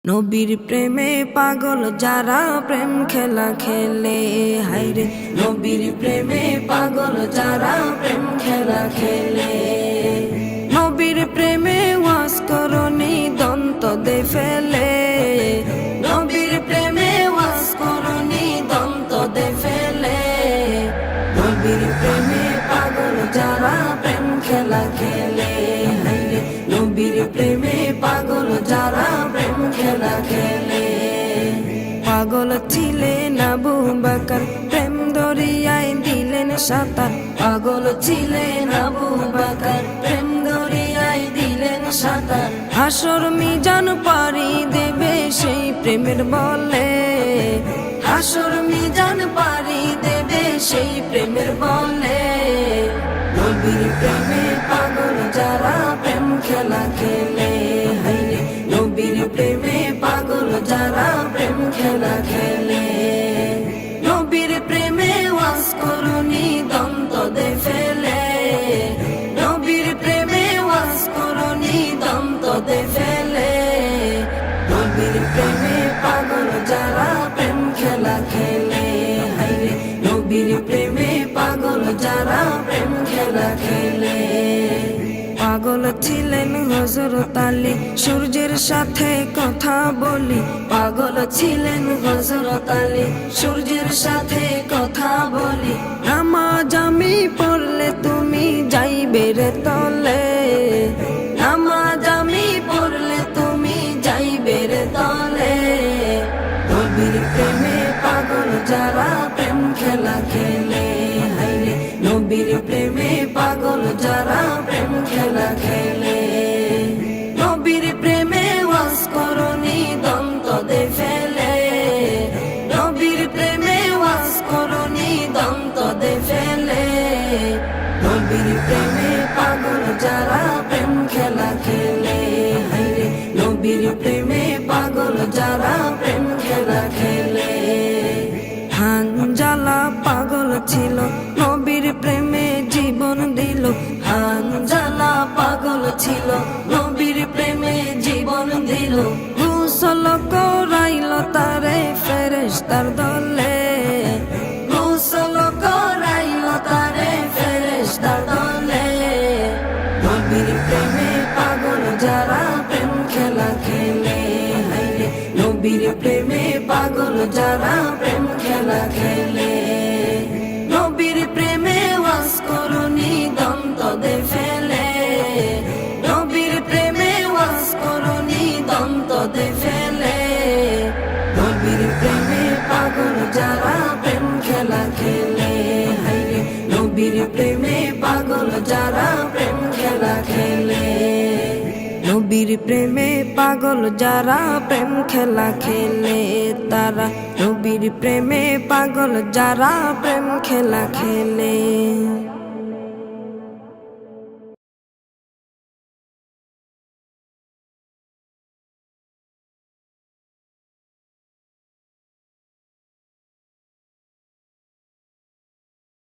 নবীর প্রেমে পাগল যারা প্রেম খেলা খেলে, হায়রে নবীর প্রেমে পাগল যারা প্রেম খেলা খেলে। নবীর প্রেমে ওয়াজ করনি দন্ত দে ফেলে, নবীর প্রেমে ওয়াজ করনি দন্ত দে ফেলে। নবীর প্রেমে পাগল যারা প্রেম খেলা খেলে, হায়রে নবীর প্রেমে পাগল যারা প্রেম খেলা খেলে। পাগল ছিলেন আবু বকর, প্রেম দরিয়ায় দিলেন সাঁতার। পাগল ছিলেন আবু বকর, প্রেম দরিয়ায় দিলেন সাঁতার। হাসর মিজান পারি দেবে সেই প্রেমের বলে, হাসর মিজান পারি দেবে সেই প্রেমের বলে। নবীর প্রেমে পাগল যারা প্রেম খেলা খেলে, হায়রে নবীর প্রেমে পাগল যারা প্রেম খেলা খেলে। নবীর প্রেমে ওয়াজ করনি দন্ত দে ফেলে, নবীর প্রেমে ওয়াজ করনি দন্ত দে ফেলে। নবীর প্রেমে পাগল যারা প্রেম খেলা খেলে, হায়রে নবীর প্রেমে পাগল যারা প্রেম খেলা খেলে। পাগল ছিলেন হযরত আলী, সূর্যের সাথে কথা বলি। পাগল ছিলেন হযরত আলী, সূর্যের সাথে কথা বলি। নামাজ আমি পড়লে তুমি যাইবে রে তলে, নামাজ আমি পড়লে তুমি যাইবে রে তলে। নবীর প্রেমে পাগল যারা প্রেম খেলা খেলে, হায়রে নবীর প্রেমে পাগল যারা প্রেম খেলা খেলে। নবীর প্রেমে ওয়াজ করনি দন্ত দে ফেলে, নবীর প্রেমে ওয়াজ করনি দন্ত দে ফেলে। নবীর প্রেমে পাগল যারা প্রেম খেলা খেলে, হায়রে নবীর প্রেমে পাগল যারা প্রেম খেলা খেলে। হানজালা পাগল ছিল, নবীর প্রেমে জীবন দিল। হানজালা পাগল ছিল, নবীর প্রেমে জীবন দিল। গোসল করাইল তারে ফেরেশতার দলে, গোসল করাইল তারে ফেরেশতার দলে। নবীর প্রেমে পাগল যারা প্রেম খেলা খেলে, হায়রে নবীর প্রেমে পাগল যারা প্রেম খেলা খেলে। নবীর প্রেমে ওয়াজ করনি দন্ত দে ফেলে, নবীর প্রেমে ওয়াজ করনি দন্ত দে ফেলে। নবীর প্রেমে পাগল যারা প্রেম খেলা খেলে, হায়রে নবীর প্রেমে পাগল যারা প্রেম খেলা খেলে। নবীর প্রেমে পাগল যারা প্রেম খেলা খেলে, তারা নবীর প্রেমে পাগল যারা প্রেম খেলা খেলে।